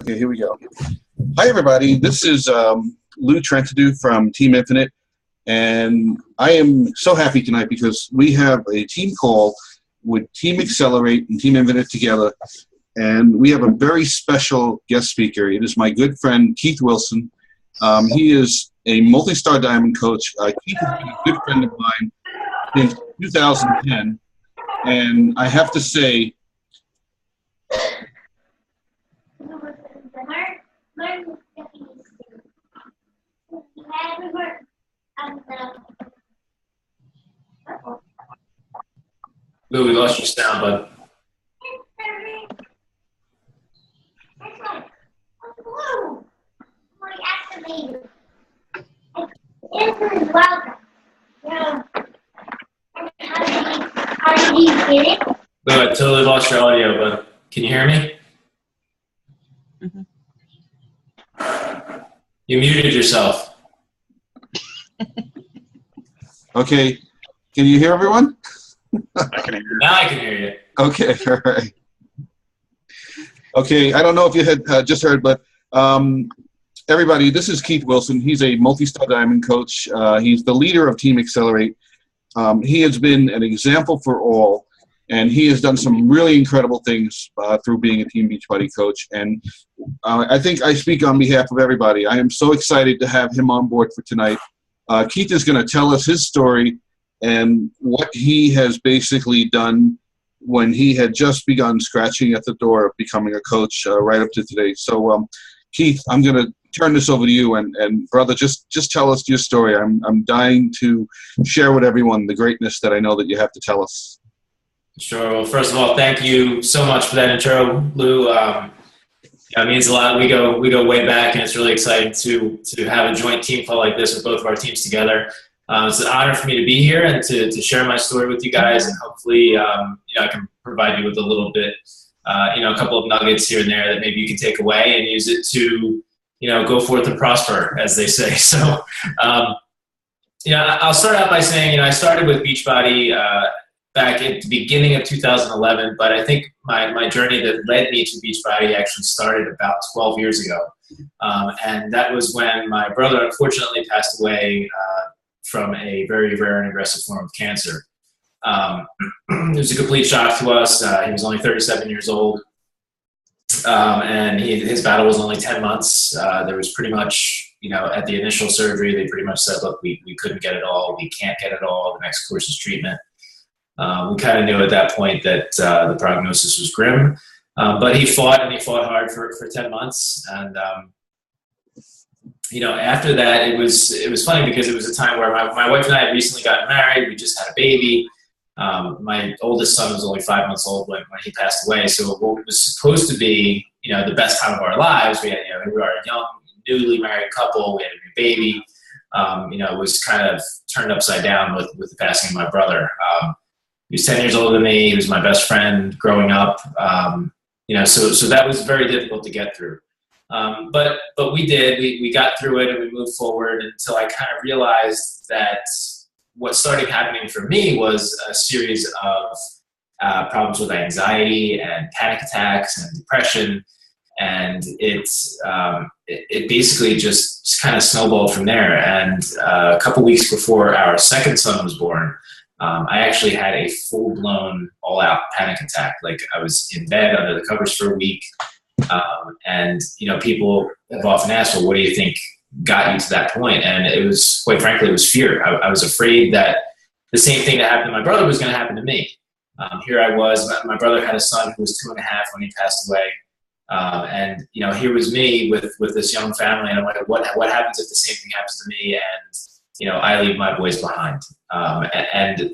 Okay, here we go. Hi, everybody. This is Lou Trentadue from Team Infinite, and I am so happy tonight because we have a team call with Team ACCELER8 and Team Infinite together, and we have a very special guest speaker. It is my good friend, Keith Wilson. He is a multi-star diamond coach. Keith has been a good friend of mine since 2010, and I have to say, Lou, we lost your sound, bud. Lou, I totally lost your audio, bud. Can you hear me? Mm-hmm. You muted yourself. okay, can you hear everyone? I can hear you. Now I can hear you. Okay, all right. Okay, I don't know if you had just heard, but everybody, this is Keith Wilson. He's a multi-star diamond coach. He's the leader of Team ACCELER8. He has been an example for all, and he has done some really incredible things through being a Team Beachbody coach. And I think I speak on behalf of everybody. I am so excited to have him on board for tonight. Keith is going to tell us his story and what he has basically done when he had just begun scratching at the door of becoming a coach right up to today. So, Keith, I'm going to turn this over to you, and brother, just tell us your story. I'm dying to share with everyone the greatness that I know that you have to tell us. Sure. Well, first of all, thank you so much for that intro, Lou. It means a lot. We go way back, and it's really exciting to have a joint team call like this with both of our teams together. It's an honor for me to be here and to share my story with you guys, and hopefully, I can provide you with a little bit, a couple of nuggets here and there that maybe you can take away and use it to, go forth and prosper, as they say. So, I'll start out by saying, I started with Beachbody back at the beginning of 2011, but I think my journey that led me to Beachbody actually started about 12 years ago. And that was when my brother unfortunately passed away from a very rare and aggressive form of cancer. It was a complete shock to us. He was only 37 years old. And his battle was only 10 months. There was pretty much, at the initial surgery, they pretty much said, look, we couldn't get it all. We can't get it all. The next course is treatment. We kind of knew at that point that the prognosis was grim. But he fought, and he fought hard for 10 months. And, after that, it was funny because it was a time where my wife and I had recently gotten married. We just had a baby. My oldest son was only 5 months old when he passed away. So what was supposed to be, the best time of our lives, we were a young, newly married couple. We had a new baby. It was kind of turned upside down with the passing of my brother. He was 10 years older than me. He was my best friend growing up. So that was very difficult to get through. But we did. We got through it, and we moved forward until I kind of realized that what started happening for me was a series of problems with anxiety and panic attacks and depression, and it basically just kind of snowballed from there. And a couple weeks before our second son was born, I actually had a full-blown, all-out panic attack. Like, I was in bed under the covers for a week, and people have often asked, well, what do you think got you to that point? And it was, quite frankly, it was fear. I was afraid that the same thing that happened to my brother was going to happen to me. Here I was, my brother had a son who was 2.5 when he passed away. And here was me with this young family, and I'm like, what happens if the same thing happens to me, and I leave my boys behind? And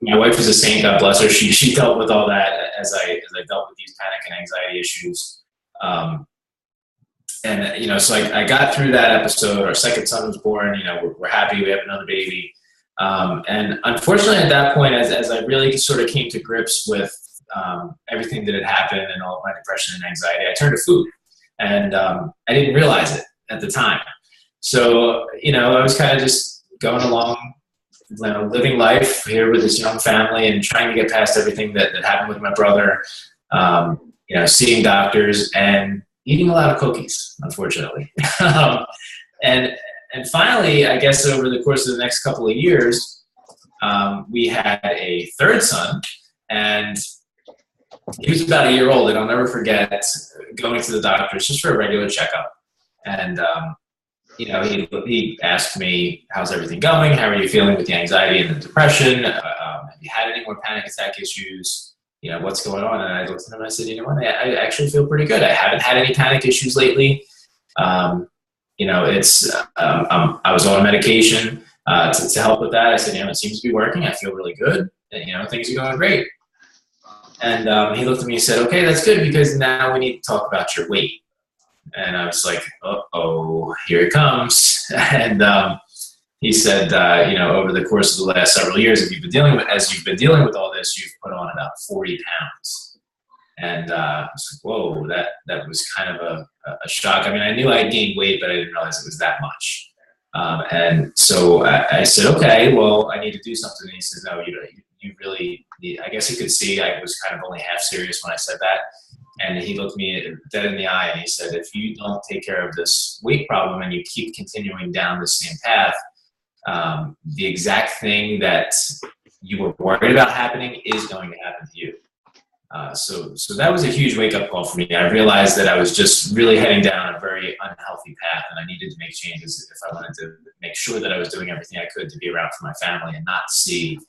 my wife is a saint, God bless her. She dealt with all that as I dealt with these panic and anxiety issues. So I got through that episode. Our second son was born. We're happy we have another baby. And unfortunately, at that point, as I really sort of came to grips with everything that had happened and all of my depression and anxiety, I turned to food, and I didn't realize it at the time. So I was kind of just going along, living life here with this young family and trying to get past everything that happened with my brother. Seeing doctors, and eating a lot of cookies, unfortunately. and finally, I guess over the course of the next couple of years, we had a third son, and he was about a year old, and I'll never forget going to the doctors just for a regular checkup. And, you know, he asked me, how's everything going? How are you feeling with the anxiety and the depression? Have you had any more panic attack issues? You know, what's going on? And I looked at him and I said, you know what, I actually feel pretty good. I haven't had any panic issues lately. You know, I was on medication to help with that. I said, you know, it seems to be working. I feel really good. And, you know, things are going great. And he looked at me and said, okay, that's good, because now we need to talk about your weight. And I was like, uh-oh, here it comes. And he said, you know, over the course of the last several years, as you've been dealing with all this, you've put on about 40 pounds. And I was like, whoa, that was kind of a shock. I mean, I knew I had gained weight, but I didn't realize it was that much. And so I said, okay, well, I need to do something. And he said, no, you really need, I guess he could see I was kind of only half serious when I said that. And he looked me dead in the eye and he said, if you don't take care of this weight problem and you keep continuing down the same path, the exact thing that you were worried about happening is going to happen to you. So that was a huge wake-up call for me. I realized that I was just really heading down a very unhealthy path, and I needed to make changes if I wanted to make sure that I was doing everything I could to be around for my family and not see,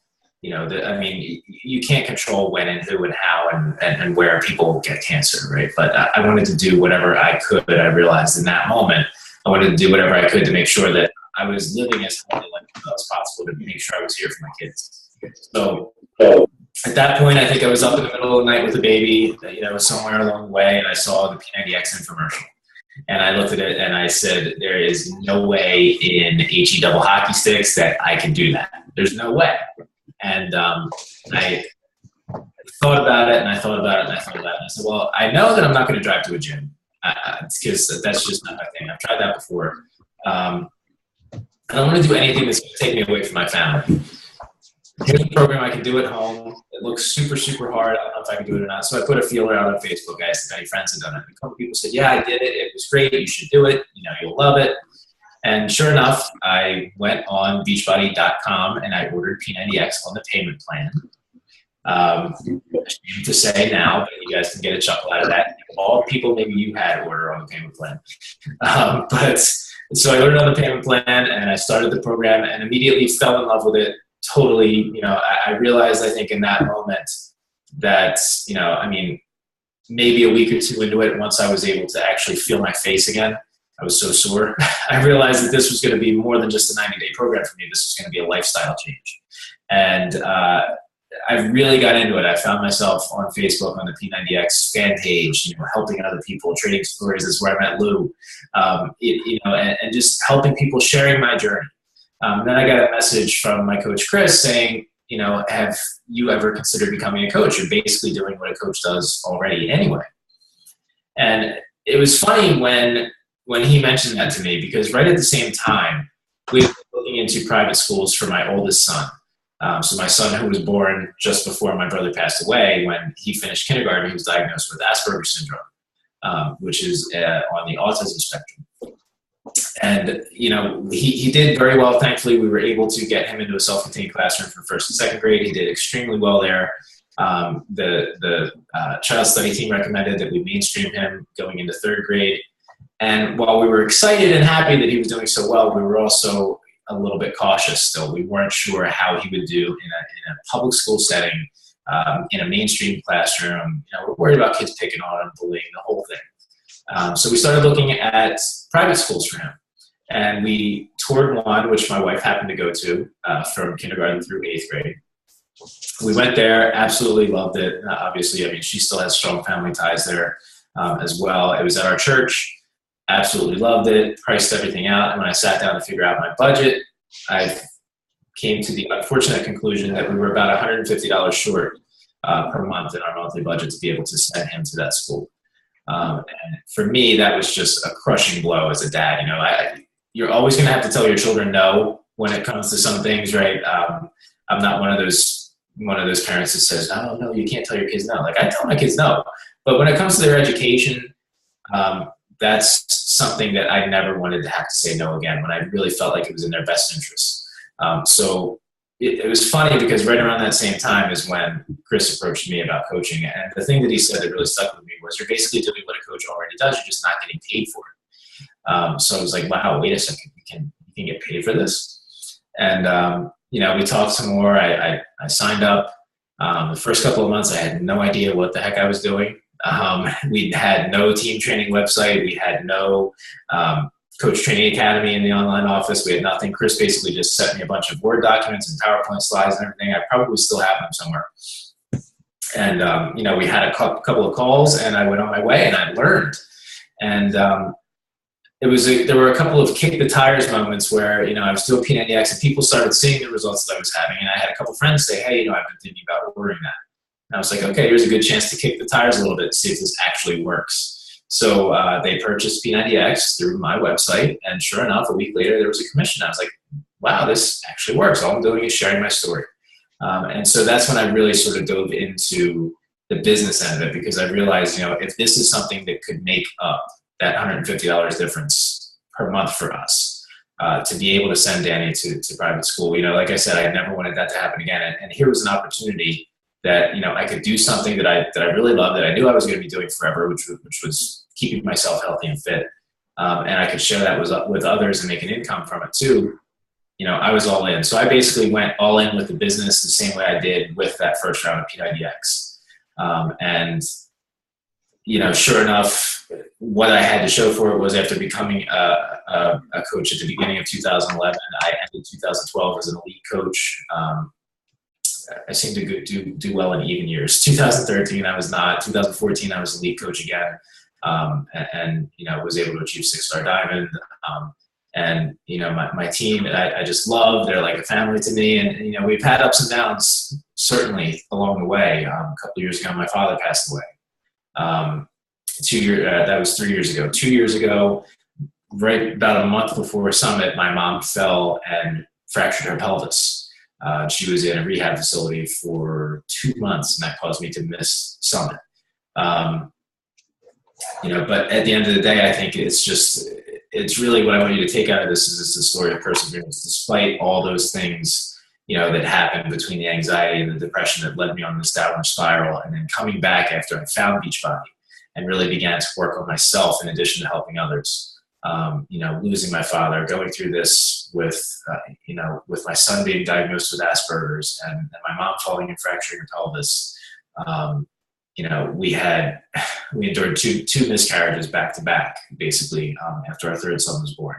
you know, I mean, you can't control when and who and how and where people get cancer, right? But I wanted to do whatever I could. I realized in that moment, I wanted to do whatever I could to make sure that I was living as healthy as possible to make sure I was here for my kids. So at that point, I think I was up in the middle of the night with a baby, you know, somewhere along the way, and I saw the P90X infomercial. And I looked at it and I said, there is no way in HE double hockey sticks that I can do that. There's no way. And I thought about it, and I thought about it, and I thought about it. And I said, well, I know that I'm not going to drive to a gym, because that's just not my thing. I've tried that before. I don't want to do anything that's going to take me away from my family. Here's a program I can do at home. It looks super, super hard. I don't know if I can do it or not. So I put a feeler out on Facebook. I asked if any friends had done it. A couple people said, yeah, I did it. It was great. You should do it. You know, you'll love it. And sure enough, I went on beachbody.com and I ordered P90X on the payment plan. To say now, but you guys can get a chuckle out of that. All people maybe you had order on the payment plan. But so I ordered on the payment plan and I started the program and immediately fell in love with it. Totally, you know, I realized, I think in that moment that, you know, I mean, maybe a week or two into it, once I was able to actually feel my face again, I was so sore. I realized that this was going to be more than just a 90-day program for me. This was going to be a lifestyle change. And I really got into it. I found myself on Facebook on the P90X fan page, you know, helping other people, trading stories. That's where I met Lou, you know, and just helping people, sharing my journey. Then I got a message from my coach, Chris, saying, you know, have you ever considered becoming a coach? You're basically doing what a coach does already anyway. And it was funny when he mentioned that to me, because right at the same time, we were looking into private schools for my oldest son. So my son, who was born just before my brother passed away, when he finished kindergarten, he was diagnosed with Asperger's syndrome, which is on the autism spectrum. And, you know, he did very well. Thankfully, we were able to get him into a self-contained classroom for first and second grade. He did extremely well there. The child study team recommended that we mainstream him going into third grade. And while we were excited and happy that he was doing so well, we were also a little bit cautious still. We weren't sure how he would do in a public school setting, in a mainstream classroom. You know, we're worried about kids picking on him, bullying, the whole thing. So we started looking at private schools for him. And we toured one, which my wife happened to go to, from kindergarten through 8th grade. We went there, absolutely loved it. Obviously, I mean, she still has strong family ties there as well. It was at our church. Absolutely loved it, priced everything out. And when I sat down to figure out my budget, I came to the unfortunate conclusion that we were about $150 short per month in our monthly budget to be able to send him to that school. And for me, that was just a crushing blow as a dad. You know, you're always going to have to tell your children no when it comes to some things, right? I'm not one of those parents that says, oh, no, you can't tell your kids no. Like, I tell my kids no. But when it comes to their education, that's something that I never wanted to have to say no again when I really felt like it was in their best interest. So it was funny because right around that same time is when Chris approached me about coaching. And the thing that he said that really stuck with me was, you're basically doing what a coach already does. You're just not getting paid for it. So I was like, wow, wait a second. You can get paid for this. And, we talked some more. I signed up. The first couple of months, I had no idea what the heck I was doing. We had no team training website. We had no Coach Training Academy in the online office. We had nothing. Chris basically just sent me a bunch of Word documents and PowerPoint slides and everything. I probably still have them somewhere. And, we had a couple of calls, and I went on my way, and I learned. And there were a couple of kick the tires moments where, I was doing P90X, and people started seeing the results that I was having. And I had a couple friends say, hey, I've been thinking about ordering that. And I was like, okay, here's a good chance to kick the tires a little bit to see if this actually works. So they purchased P90X through my website, and sure enough, a week later, there was a commission. I was like, wow, this actually works. All I'm doing is sharing my story. And so that's when I really sort of dove into the business end of it, because I realized, if this is something that could make up that $150 difference per month for us, to be able to send Danny to private school, like I said, I never wanted that to happen again. And here was an opportunity that, I could do something that I really loved, that I knew I was going to be doing forever, which was keeping myself healthy and fit. And I could share that with others and make an income from it too. I was all in. So I basically went all in with the business the same way I did with that first round of P90X. And sure enough, what I had to show for it was, after becoming a coach at the beginning of 2011, I ended 2012 as an elite coach. I seem to do well in even years. 2013, I was not. 2014, I was elite coach again, and was able to achieve 6-star diamond. And my team, I just love. They're like a family to me. And we've had ups and downs certainly along the way. A couple of years ago, my father passed away. That was 3 years ago. 2 years ago, right about a month before Summit, my mom fell and fractured her pelvis. She was in a rehab facility for 2 months, and that caused me to miss Summit. But at the end of the day, I think it's really what I want you to take out of this is the story of perseverance, despite all those things, that happened between the anxiety and the depression that led me on this downward spiral. And then coming back after I found Beachbody and really began to work on myself in addition to helping others. Losing my father, going through this with my son being diagnosed with Asperger's, and my mom falling and fracturing her pelvis. We endured two miscarriages back to back, basically, after our third son was born.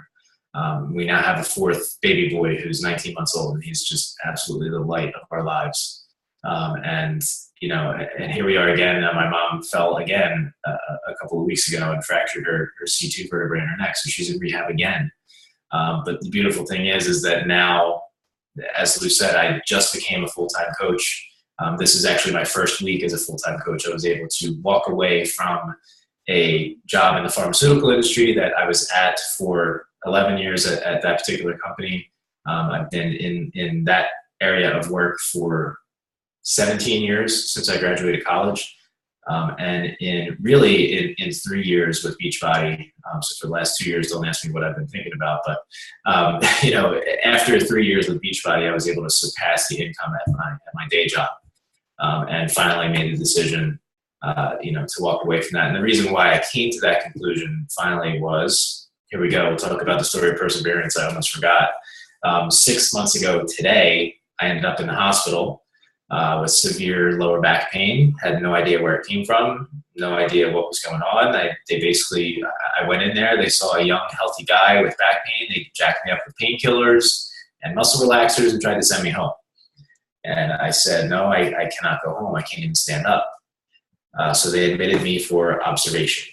We now have a fourth baby boy who's 19 months old, and he's just absolutely the light of our lives. And here we are again. My mom fell again a couple of weeks ago and fractured her C2 vertebrae in her neck, so she's in rehab again. But the beautiful thing is that now, as Lou said, I just became a full-time coach. This is actually my first week as a full-time coach. I was able to walk away from a job in the pharmaceutical industry that I was at for 11 years at that particular company. I've been in that area of work for 17 years since I graduated college. And in 3 years with Beachbody. So for the last 2 years, don't ask me what I've been thinking about, but after 3 years with Beachbody, I was able to surpass the income at my day job, and finally made the decision, to walk away from that. And the reason why I came to that conclusion finally was, here we go. We'll talk about the story of perseverance. I almost forgot. 6 months ago today, I ended up in the hospital with severe lower back pain. Had no idea where it came from, no idea what was going on. I went in there, they saw a young, healthy guy with back pain. They jacked me up with painkillers and muscle relaxers and tried to send me home. And I said, no, I cannot go home. I can't even stand up. So they admitted me for observation.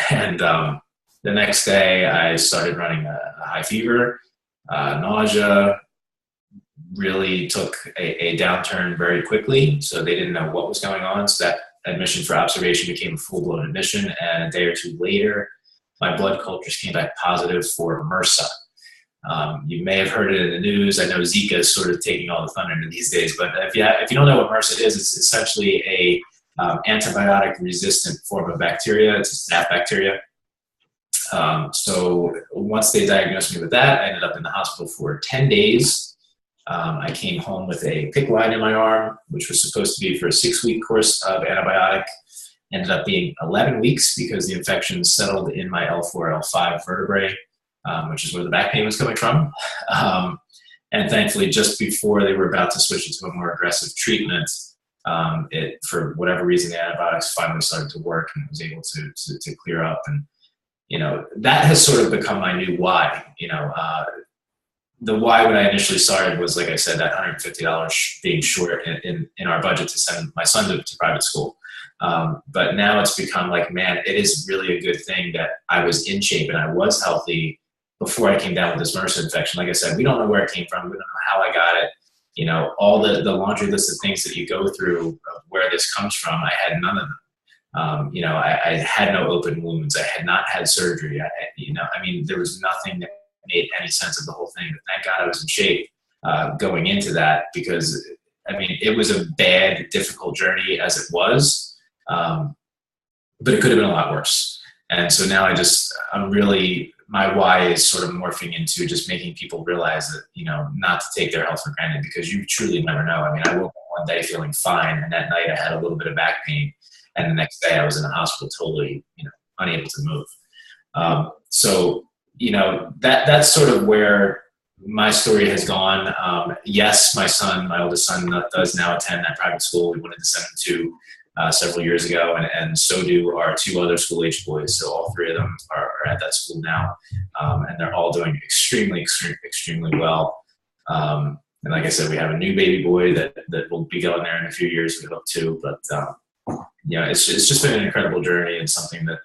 And the next day, I started running a high fever, nausea, really took a downturn very quickly. So they didn't know what was going on. So that admission for observation became a full-blown admission. And a day or two later, my blood cultures came back positive for MRSA. You may have heard it in the news. I know Zika is sort of taking all the thunder these days. But if you don't know what MRSA is, it's essentially a antibiotic-resistant form of bacteria. It's a staph bacteria. So once they diagnosed me with that, I ended up in the hospital for 10 days. I came home with a PICC line in my arm, which was supposed to be for a 6-week course of antibiotic. Ended up being 11 weeks because the infection settled in my L4, L5 vertebrae, which is where the back pain was coming from. And thankfully, just before they were about to switch it to a more aggressive treatment, for whatever reason, the antibiotics finally started to work and was able to clear up. And, that has sort of become my new why. The why when I initially started was, like I said, that $150 being short in our budget to send my son to private school. But now it's become like, man, it is really a good thing that I was in shape and I was healthy before I came down with this MRSA infection. Like I said, we don't know where it came from. We don't know how I got it. All the laundry list of things that you go through of where this comes from, I had none of them. I had no open wounds. I had not had surgery. There was nothing that made any sense of the whole thing. But thank God I was in shape going into that, because it was a bad, difficult journey as it was, but it could have been a lot worse. And so now my why is sort of morphing into just making people realize that, not to take their health for granted, because you truly never know. I woke up one day feeling fine, and that night I had a little bit of back pain, and the next day I was in the hospital totally, unable to move. So that's sort of where my story has gone. Yes, my oldest son does now attend that private school we wanted to send him to several years ago, and so do our 2 other school-age boys. So all 3 of them are at that school now, and they're all doing extremely, extremely well. And like I said, we have a new baby boy that will be going there in a few years, we hope to. But it's just been an incredible journey, and something that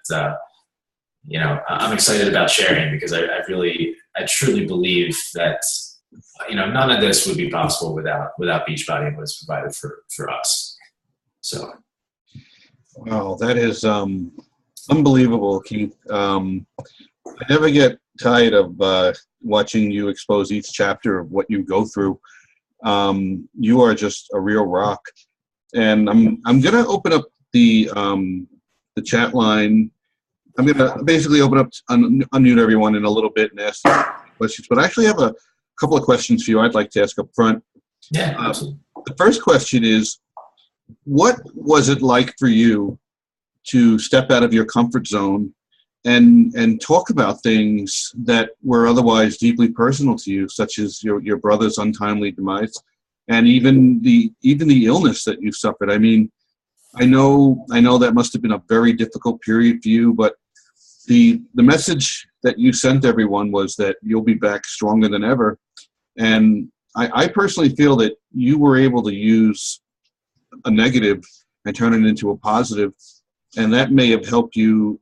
I'm excited about sharing, because I truly believe that none of this would be possible without Beachbody and what it's provided for us. So. Wow, that is unbelievable, Keith. I never get tired of watching you expose each chapter of what you go through. You are just a real rock. And I'm gonna open up the chat line. I'm gonna basically open up, unmute everyone in a little bit and ask questions. But I actually have a couple of questions for you I'd like to ask up front. Yeah, absolutely. The first question is, what was it like for you to step out of your comfort zone and talk about things that were otherwise deeply personal to you, such as your brother's untimely demise, and even the illness that you suffered? I know that must have been a very difficult period for you, but the message that you sent everyone was that you'll be back stronger than ever. And I personally feel that you were able to use a negative and turn it into a positive, and that may have helped you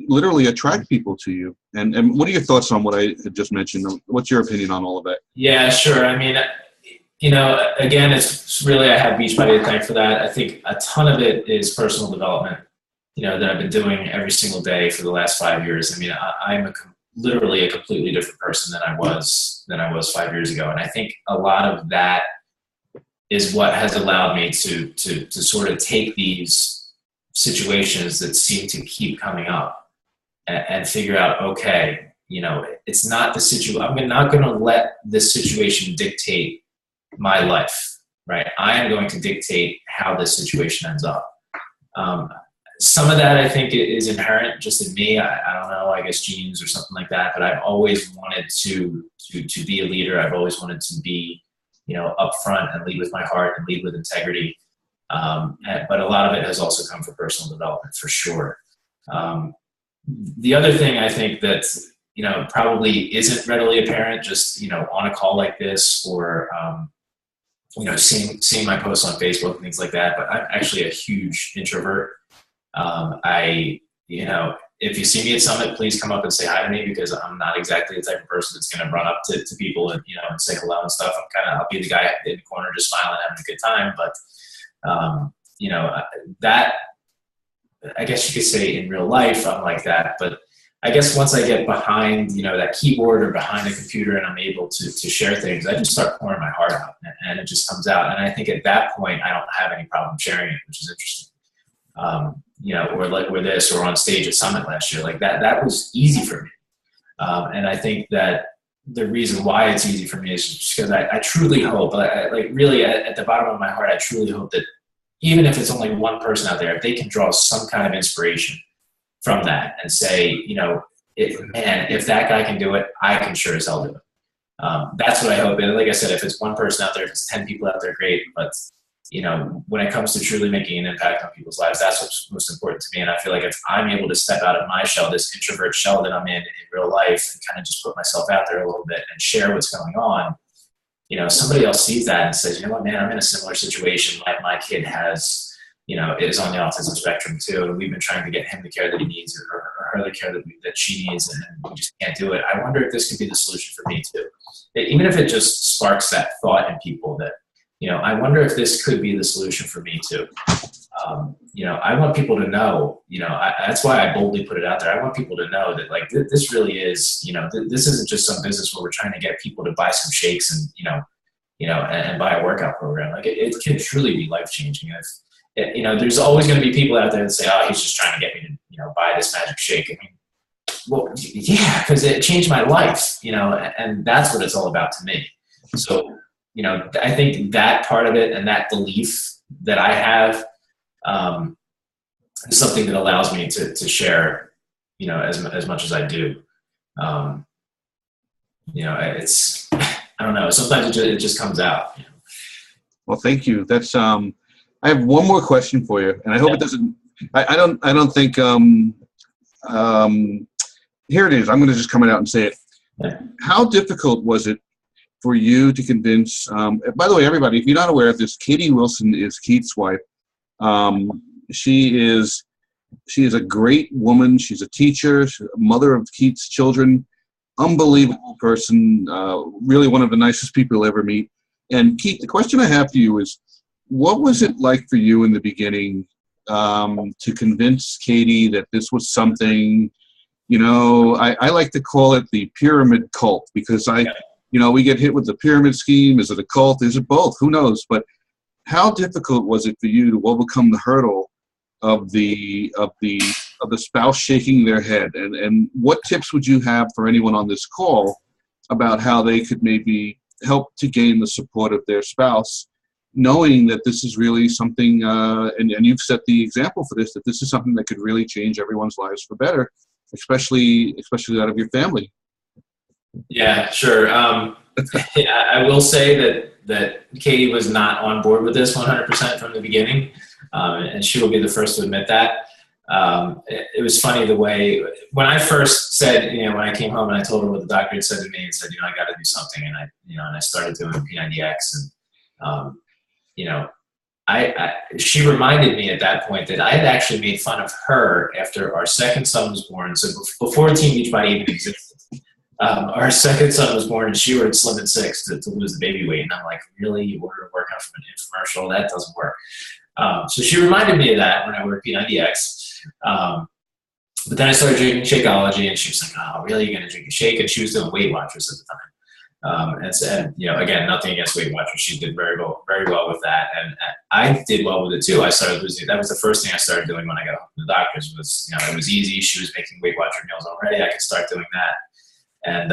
literally attract people to you. And what are your thoughts on what I had just mentioned? What's your opinion on all of that? Yeah, sure. Again, it's really, I have Beachbody to thank for that. I think a ton of it is personal development, that I've been doing every single day for the last 5 years. I'm literally a completely different person than I was 5 years ago. And I think a lot of that is what has allowed me to sort of take these situations that seem to keep coming up and figure out, okay, it's not the situation. I'm not going to let this situation dictate my life, right? I am going to dictate how this situation ends up. Some of that I think is inherent just in me. I don't know, I guess genes or something like that, but I've always wanted to be a leader. I've always wanted to be, upfront and lead with my heart and lead with integrity. But a lot of it has also come from personal development, for sure. The other thing I think that, probably isn't readily apparent just, on a call like this, or, seeing my posts on Facebook and things like that, but I'm actually a huge introvert. If you see me at Summit, please come up and say hi to me, because I'm not exactly the type of person that's going to run up to people and, and say hello and stuff. I'll be the guy in the corner just smiling, having a good time. But, that, I guess you could say in real life, I'm like that. But I guess once I get behind, that keyboard or behind a computer and I'm able to share things, I just start pouring my heart out, and it just comes out. And I think at that point, I don't have any problem sharing it, which is interesting. or this, or on stage at Summit last year. Like that was easy for me. And I think that the reason why it's easy for me is just because I truly hope, really at the bottom of my heart, I truly hope that even if it's only one person out there, if they can draw some kind of inspiration from that and say, man, if that guy can do it, I can sure as hell do it. That's what I hope. And like I said, if it's one person out there, if it's 10 people out there, great. But, when it comes to truly making an impact on people's lives, that's what's most important to me. And I feel like if I'm able to step out of my shell, this introvert shell that I'm in real life, and kind of just put myself out there a little bit and share what's going on, somebody else sees that and says, you know what, man, I'm in a similar situation. Like my kid has, is on the autism spectrum too. And we've been trying to get him the care that he needs, or her the care that she needs, and we just can't do it. I wonder if this could be the solution for me too. Even if it just sparks that thought in people that, I wonder if this could be the solution for me too. I want people to know, that's why I boldly put it out there. I want people to know that like, this really is, this isn't just some business where we're trying to get people to buy some shakes and, and buy a workout program. Like it can truly be life-changing. There's always going to be people out there that say, oh, he's just trying to get me to, buy this magic shake. I mean, well, yeah, because it changed my life, and that's what it's all about to me. So, I think that part of it and that belief that I have is something that allows me to share, as much as I do. It's, I don't know, sometimes it just comes out. Well, thank you. That's, I have one more question for you, and I hope it doesn't, I don't think, here it is. I'm going to just come out and say it. Yeah. How difficult was it for you to convince, by the way, everybody, if you're not aware of this, Katie Wilson is Keith's wife. She is a great woman. She's a teacher, she's a mother of Keith's children, unbelievable person, really one of the nicest people you'll ever meet. And Keith, the question I have for you is, what was it like for you in the beginning to convince Katie that this was something, I like to call it the pyramid cult, because we get hit with the pyramid scheme. Is it a cult? Is it both? Who knows? But how difficult was it for you to overcome the hurdle of the spouse shaking their head? And what tips would you have for anyone on this call about how they could maybe help to gain the support of their spouse, knowing that this is really something, and you've set the example for this, that this is something that could really change everyone's lives for better, especially that of your family? Yeah, sure. I will say that Katie was not on board with this 100% from the beginning, and she will be the first to admit that. It was funny the way, when I first said, when I came home and I told her what the doctor had said to me and said, I got to do something, and I started doing P90X, and she reminded me at that point that I had actually made fun of her after our second son was born. So before Team Beachbody even existed, our second son was born, and she ordered Slim and Six to lose the baby weight. And I'm like, really? You ordered a workout from an infomercial? That doesn't work. So she reminded me of that when I ordered P90X. But then I started drinking Shakeology, and she was like, oh, really? You're going to drink a shake? And she was doing Weight Watchers at the time. And again, nothing against Weight Watchers. She did very well with that. And I did well with it too. I started losing. That was the first thing I started doing when I got home from the doctors was, it was easy. She was making Weight Watcher meals already. I could start doing that. And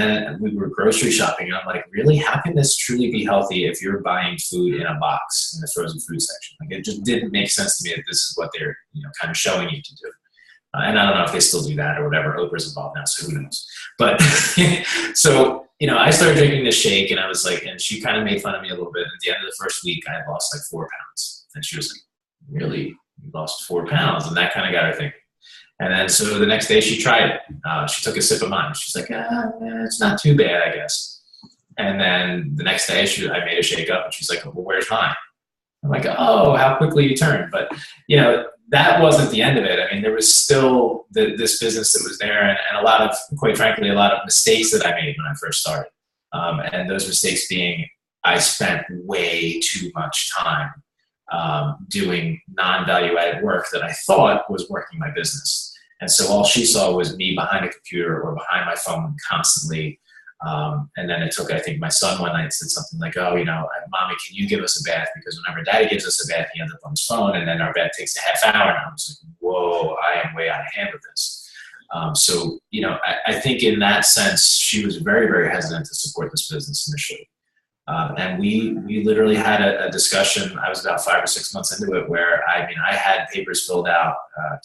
then we were grocery shopping, and I'm like, really, how can this truly be healthy if you're buying food in a box in the frozen food section? Like, it just didn't make sense to me that this is what they're, kind of showing you to do. And I don't know if they still do that or whatever. Oprah's involved now, so who knows? But so, I started drinking this shake, and I was like, and she kind of made fun of me a little bit. At the end of the first week, I had lost like 4 pounds, and she was like, really, you lost 4 pounds? And that kind of got her thinking. And then so the next day she tried it. She took a sip of mine. She's like, it's not too bad, I guess. And then the next day I made a shake up, and she's like, well, where's mine? I'm like, oh, how quickly you turned. But, that wasn't the end of it. I mean, there was still this business that was there, and a lot of, quite frankly, a lot of mistakes that I made when I first started. And those mistakes being, I spent way too much time doing non-value-added work that I thought was working my business. And so all she saw was me behind a computer or behind my phone constantly, And then it took, I think my son one night said something like, oh, mommy, can you give us a bath? Because whenever daddy gives us a bath, he ends up on his phone, and then our bath takes a half hour. And I was like, whoa, I am way out of hand with this. So, I think in that sense, she was very, very hesitant to support this business initially. And we literally had a discussion. I was about 5 or 6 months into it where, I had papers filled out,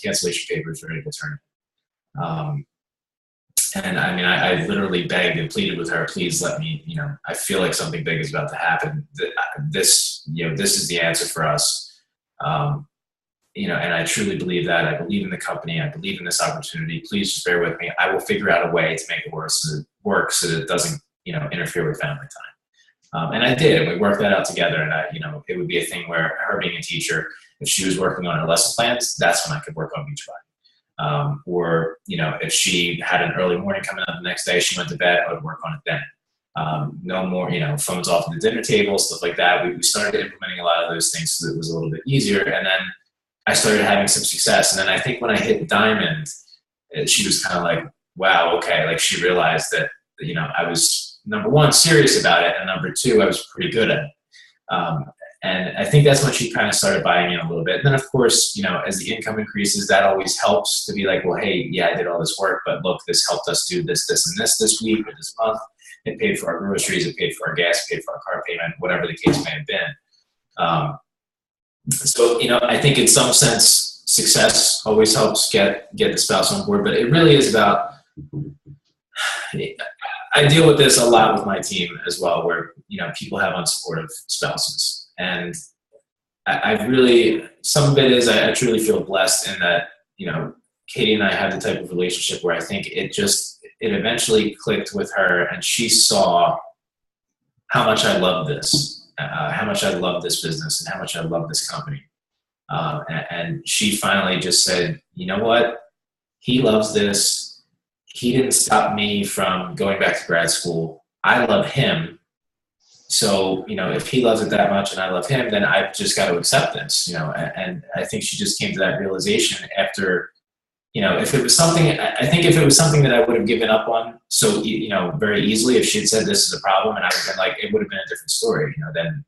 cancellation papers ready to turn. And I literally begged and pleaded with her, please let me, I feel like something big is about to happen. This is the answer for us. And I truly believe that. I believe in the company. I believe in this opportunity. Please just bear with me. I will figure out a way to make it work so that it doesn't, interfere with family time. And I did, and we worked that out together. And it would be a thing where her being a teacher, if she was working on her lesson plans, that's when I could work on Beachbody. Or if she had an early morning coming up the next day, she went to bed, I would work on it then. No more, phones off at the dinner table, stuff like that. We started implementing a lot of those things so that it was a little bit easier. And then I started having some success. And then I think when I hit Diamond, she was kind of like, wow, okay. Like she realized that, I was, number one, serious about it. And number two, I was pretty good at it. And I think that's when she kind of started buying in a little bit. And then, of course, as the income increases, that always helps to be like, well, hey, yeah, I did all this work, but look, this helped us do this, this, and this week or this month. It paid for our groceries, it paid for our gas, it paid for our car payment, whatever the case may have been. So, I think in some sense, success always helps get the spouse on board, but it really is about, I deal with this a lot with my team as well, where, people have unsupportive spouses. And I really, some of it is I truly feel blessed in that, Katie and I have the type of relationship where I think it eventually clicked with her, and she saw how much I love this, how much I love this business, and how much I love this company. And she finally just said, you know what? He loves this. He didn't stop me from going back to grad school. I love him. So, if he loves it that much and I love him, then I've just got to accept this, and I think she just came to that realization after, if it was something, I think if it was something that I would have given up on so, very easily, if she had said this is a problem, and I would have been like, it would have been a different story, then,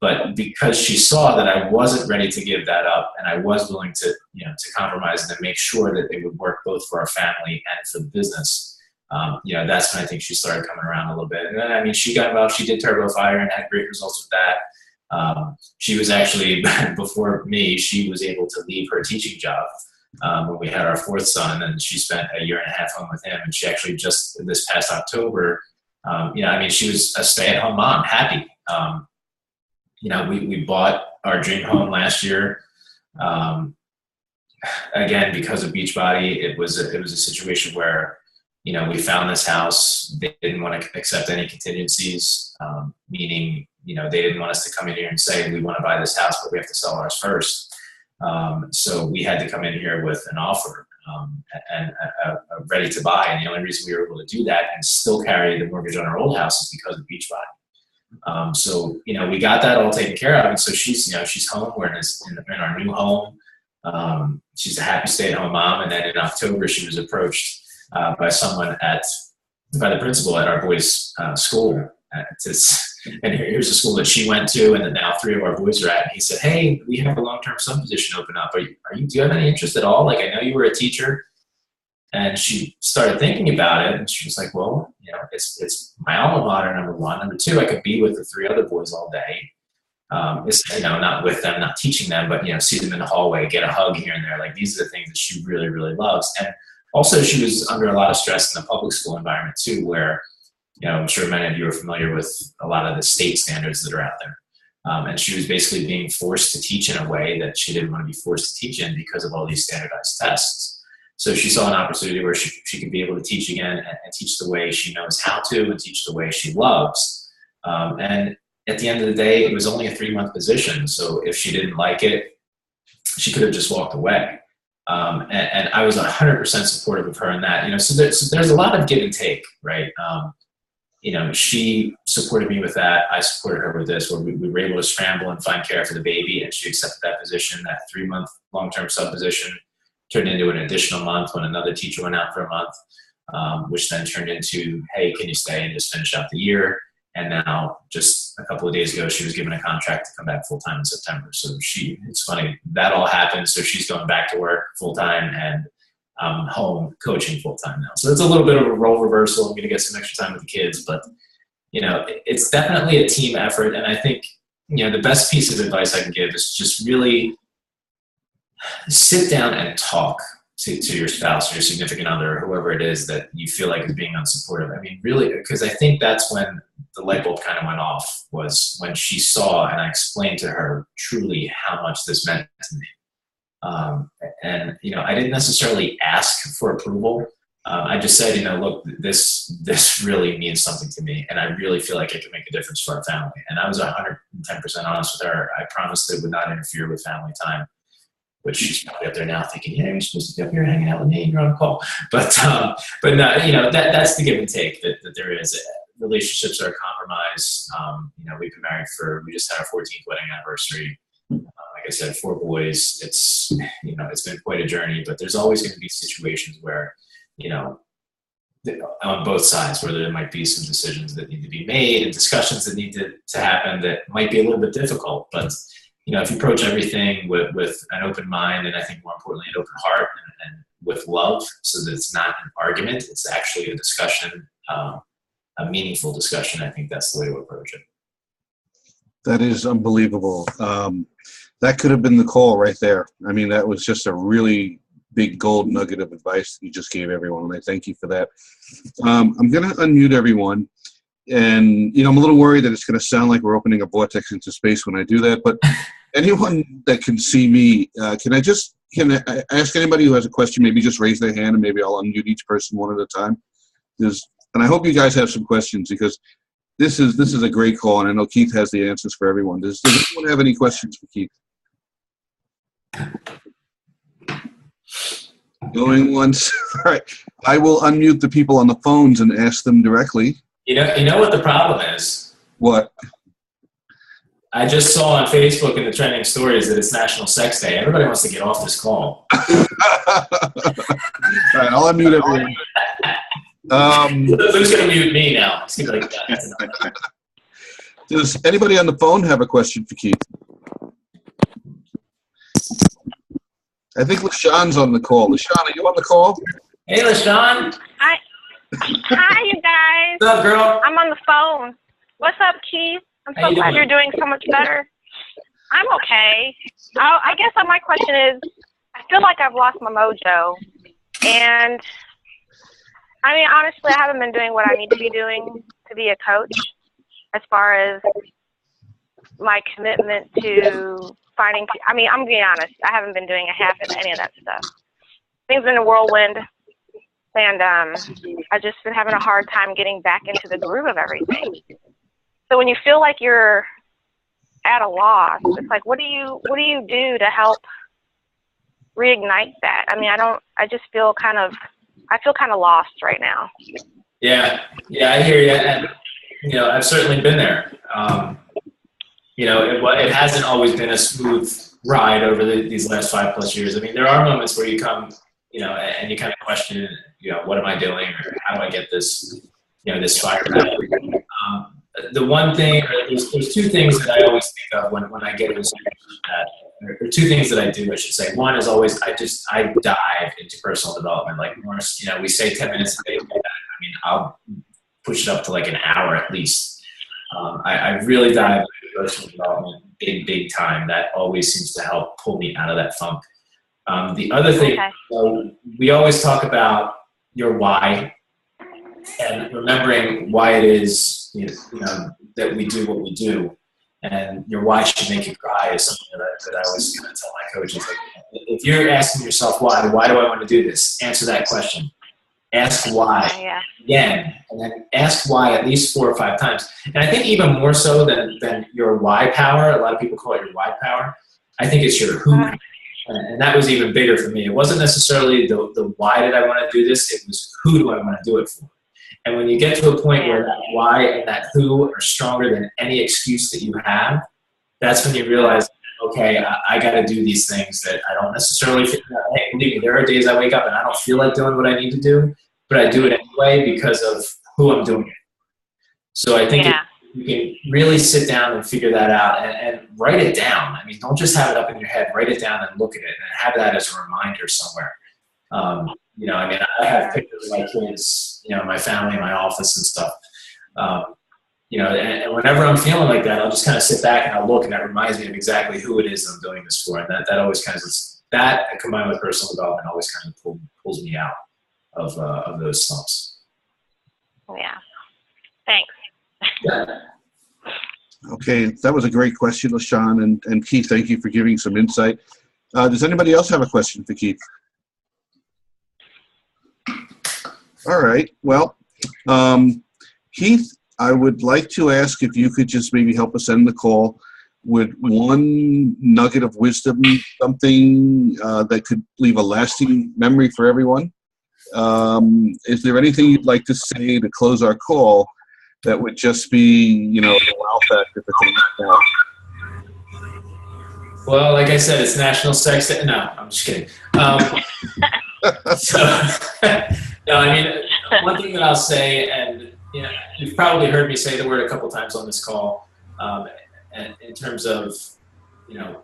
but because she saw that I wasn't ready to give that up, and I was willing to, to compromise and make sure that it would work both for our family and for the business. That's when I think she started coming around a little bit. And then, she got involved, she did Turbo Fire and had great results with that. She was actually, before me, she was able to leave her teaching job when we had our fourth son, and she spent a year and a half home with him. And she actually just this past October, she was a stay-at-home mom, happy. We bought our dream home last year. Again, because of Beachbody, it was a situation where, we found this house. They didn't want to accept any contingencies, meaning, they didn't want us to come in here and say, we want to buy this house, but we have to sell ours first. So we had to come in here with an offer and ready to buy. And the only reason we were able to do that and still carry the mortgage on our old house is because of Beachbody. So, we got that all taken care of. And so she's home. We're in our new home. She's a happy stay-at-home mom. And then in October, she was approached by someone by the principal at our boys' school. And here's a school that she went to, and that now 3 of our boys are at. And he said, "Hey, we have a long-term sub position open up. Do you have any interest at all? Like, I know you were a teacher." And she started thinking about it, and she was like, "Well, it's my alma mater, number one. Number two, I could be with the 3 other boys all day. It's, not with them, not teaching them, but see them in the hallway, get a hug here and there. Like, these are the things that she really, really loves." And also, she was under a lot of stress in the public school environment too, where, I'm sure many of you are familiar with a lot of the state standards that are out there. And she was basically being forced to teach in a way that she didn't want to be forced to teach in because of all these standardized tests. So she saw an opportunity where she could be able to teach again and teach the way she knows how to and teach the way she loves. And at the end of the day, it was only a 3-month position. So if she didn't like it, she could have just walked away. And I was 100% supportive of her in that, so there's a lot of give and take, right? She supported me with that. I supported her with this, where we were able to scramble and find care for the baby, and she accepted that position. That 3-month long-term sub position turned into an additional month when another teacher went out for a month. which then turned into, hey, can you stay and just finish out the year? And now, just a couple of days ago, she was given a contract to come back full-time in September. So it's funny, that all happened. So she's going back to work full-time, and I'm home coaching full-time now. So it's a little bit of a role reversal. I'm going to get some extra time with the kids, but it's definitely a team effort. And I think, the best piece of advice I can give is just really sit down and talk to your spouse or your significant other, or whoever it is that you feel like is being unsupportive. I mean, really, because I think that's when the light bulb kind of went off, was when she saw and I explained to her truly how much this meant to me. And I didn't necessarily ask for approval. I just said, look, this really means something to me, and I really feel like it can make a difference for our family. And I was 110% honest with her. I promised it would not interfere with family time, which she's probably up there now thinking, you're supposed to be up here hanging out with me and you're on a call. But no, that's the give and take that there is. Relationships are a compromise. We've been married we just had our 14th wedding anniversary. Like I said, 4 boys. It's been quite a journey, but there's always going to be situations where, on both sides, where there might be some decisions that need to be made and discussions that need to happen that might be a little bit difficult. But if you approach everything with an open mind, and I think more importantly, an open heart, and with love, so that it's not an argument, it's actually a discussion, a meaningful discussion, I think that's the way to approach it. That is unbelievable. That could have been the call right there. I mean, that was just a really big gold nugget of advice that you just gave everyone, and I thank you for that. I'm going to unmute everyone. And, I'm a little worried that it's going to sound like we're opening a vortex into space when I do that. But anyone that can see me, can I ask anybody who has a question, maybe just raise their hand, and maybe I'll unmute each person one at a time. And I hope you guys have some questions, because this is a great call, and I know Keith has the answers for everyone. Does anyone have any questions for Keith? Going once. All right. I will unmute the people on the phones and ask them directly. You know what the problem is? What? I just saw on Facebook in the trending stories that it's National Sex Day. Everybody wants to get off this call. All right, I'll unmute everyone. Who's going to mute me now? It's gonna be like that. Does anybody on the phone have a question for Keith? I think LaShawn's on the call. LaShawn, are you on the call? Hey, LaShawn. Hi, you guys. What's up, girl? I'm on the phone. What's up, Keith? I'm so glad you're doing so much better. I'm okay. I guess my question is, I feel like I've lost my mojo. And, I mean, honestly, I haven't been doing what I need to be doing to be a coach, as far as my commitment to finding, I'm being honest, I haven't been doing a half of any of that stuff. Things been a whirlwind, and I've just been having a hard time getting back into the groove of everything. So when you feel like you're at a loss, it's like, what do you do to help reignite that? I mean, I just feel kind of lost right now. Yeah, I hear you. And, I've certainly been there. It hasn't always been a smooth ride over these last 5+ years. I mean, there are moments where you come, and you kind of question, what am I doing, or how do I get this, this fire back? The one thing, or there's 2 things that I always think of when I get into that, or 2 things that I do, I should say. One is always, I dive into personal development. Like Morris, we say 10 minutes a day. I mean, I'll push it up to like an hour at least. I really dive into personal development big time. That always seems to help pull me out of that funk. The other thing, we always talk about your why, and remembering why it is that we do what we do, and your why should make you cry is something that I always kind of tell my coaches. Like, if you're asking yourself why do I want to do this? Answer that question. Ask why again, and then ask why at least 4 or 5 times. And I think even more so than your why power, a lot of people call it your why power, I think it's your who. And that was even bigger for me. It wasn't necessarily the why did I want to do this, it was who do I want to do it for. And when you get to a point where that why and that who are stronger than any excuse that you have, that's when you realize, okay, I got to do these things that I don't necessarily feel. Hey, believe me, there are days I wake up and I don't feel like doing what I need to do, but I do it anyway because of who I'm doing it. So I think you can really sit down and figure that out and write it down. I mean, don't just have it up in your head. Write it down and look at it and have that as a reminder somewhere. You know, I mean, I have pictures of my kids, you know, my family, my office and stuff. You know, and whenever I'm feeling like that, I'll just kind of sit back and I'll look, and that reminds me of exactly who it is I'm doing this for. And that always kind of, that combined with personal development always kind of pulls me out of those slumps. Yeah. Thanks. Yeah. Okay, that was a great question, LaShawn, and Keith, thank you for giving some insight. Does anybody else have a question for Keith? All right, well, Keith, I would like to ask if you could just maybe help us end the call with one nugget of wisdom, something that could leave a lasting memory for everyone. Is there anything you'd like to say to close our call that would just be, you know, a wow factor for things now? Well, like I said, it's National Sex Day. No, I'm just kidding. So, no, I mean, one thing that I'll say, and you know, you've probably heard me say the word a couple times on this call, and in terms of, you know,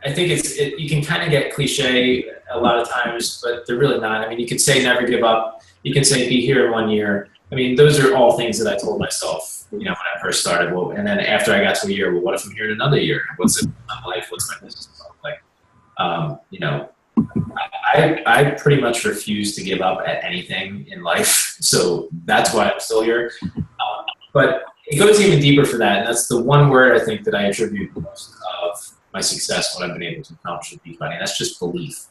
I think you can kind of get cliche a lot of times, but they're really not. I mean, you could say never give up. You can say be here in 1 year. I mean, those are all things that I told myself, you know, when I first started. Well, and then after I got to a year, well, what if I'm here in another year? What's it like? What's my business like? You know, I pretty much refuse to give up at anything in life. So that's why I'm still here. But it goes even deeper for that. And that's the one word I think that I attribute most of my success, what I've been able to accomplish with Beachbody, and that's just belief.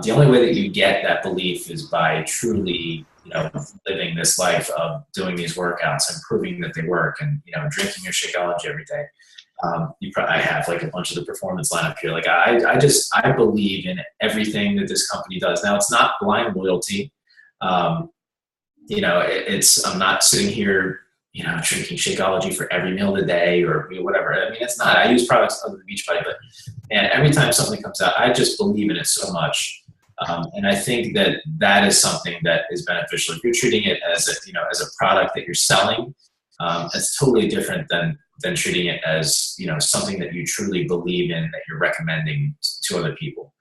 The only way that you get that belief is by truly, you know, living this life of doing these workouts and proving that they work, and, you know, drinking your Shakeology every day. I have like a bunch of the performance lineup here. Like I believe in everything that this company does. Now, it's not blind loyalty. You know, I'm not sitting here, you know, drinking Shakeology for every meal of the day or whatever. I mean, it's not. I use products other than Beachbody, but and every time something comes out, I just believe in it so much. And I think that is something that is beneficial. If you're treating it as a product that you're selling, it's totally different than treating it as, you know, something that you truly believe in, that you're recommending to other people.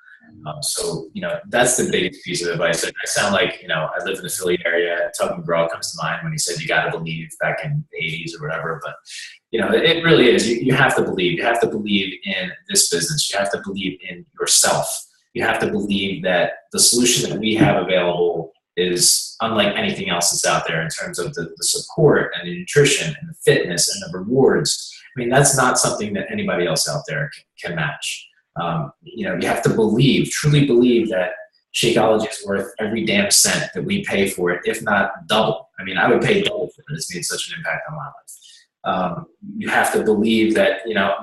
So, you know, that's the biggest piece of advice. I sound like, you know, I live in the Philly area. Tug McGraw comes to mind when he said, you got to believe, back in the 80s or whatever. But, you know, it really is. You have to believe. You have to believe in this business. You have to believe in yourself. You have to believe that the solution that we have available is unlike anything else that's out there in terms of the support and the nutrition and the fitness and the rewards. I mean, that's not something that anybody else out there can match. You know, you have to believe, truly believe that Shakeology is worth every damn cent that we pay for it, if not double. I mean, I would pay double for it. It's made such an impact on my life. You have to believe that, you know,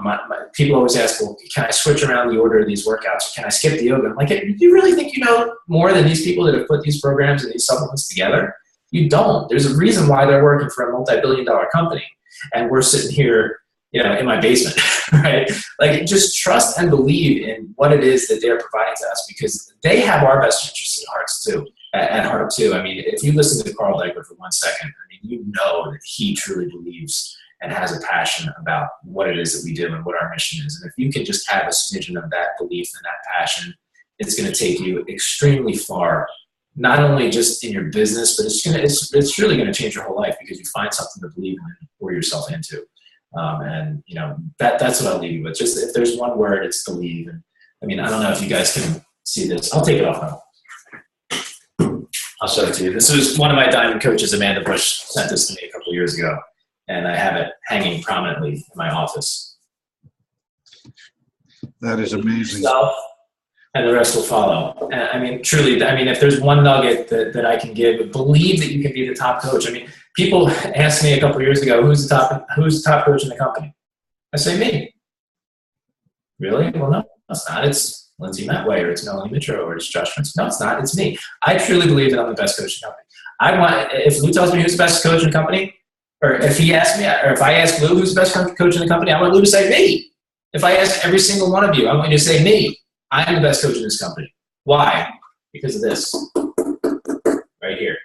people always ask, well, can I switch around the order of these workouts? Can I skip the yoga? I'm like, do you really think you know more than these people that have put these programs and these supplements together? You don't. There's a reason why they're working for a multi-billion-dollar company. And we're sitting here, you know, in my basement, right? Like, just trust and believe in what it is that they're providing to us, because they have our best interests at heart too. I mean, if you listen to Carl Deichler for 1 second, I mean, you know that he truly believes and has a passion about what it is that we do and what our mission is. And if you can just have a smidgen of that belief and that passion, it's going to take you extremely far, not only just in your business, but it's really going to change your whole life, because you find something to believe in or yourself into. And, you know, that's what I'll leave you with. Just, if there's one word, it's believe. And I mean, I don't know if you guys can see this. I'll take it off now. I'll show it to you. This was one of my diamond coaches, Amanda Bush, sent this to me a couple of years ago, and I have it hanging prominently in my office. That is amazing. And the rest will follow. And I mean, truly, I mean, if there's one nugget that I can give, believe that you can be the top coach. I mean, people asked me a couple of years ago, who's the top coach in the company? I say, me. Really? Well, no, it's not. It's Lindsay Matway, or it's Melanie Mitro, or it's Josh Prince. No, it's not. It's me. I truly believe that I'm the best coach in the company. If Lou tells me who's the best coach in the company, or if he asks me, or if I ask Lou who's the best coach in the company, I want Lou to say me. If I ask every single one of you, I want you to say me. I am the best coach in this company. Why? Because of this right here.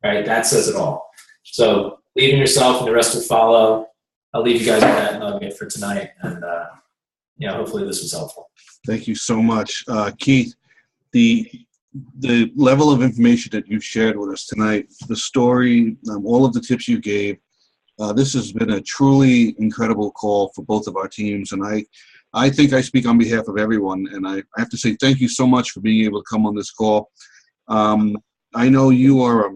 right? That says it all. So believe in yourself and the rest will follow. I'll leave you guys with that nugget for tonight. And, hopefully this was helpful. Thank you so much. Keith, the level of information that you shared with us tonight, the story, all of the tips you gave, this has been a truly incredible call for both of our teams. And I think I speak on behalf of everyone. And I have to say thank you so much for being able to come on this call. I know you are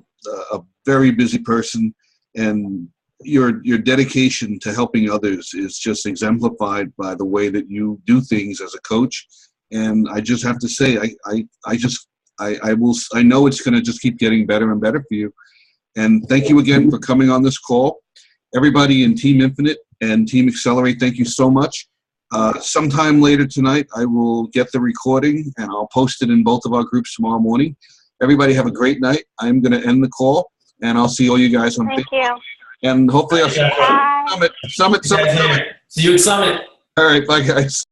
a very busy person, and your dedication to helping others is just exemplified by the way that you do things as a coach. And I just have to say, I know it's going to just keep getting better and better for you. And thank you again for coming on this call. Everybody in Team Infinite and Team Accelerate, thank you so much. Sometime later tonight, I will get the recording and I'll post it in both of our groups tomorrow morning. Everybody have a great night. I'm going to end the call, and I'll see all you guys on Thank Facebook. you. And hopefully I'll see you at Summit. See you at Summit. All right, bye guys.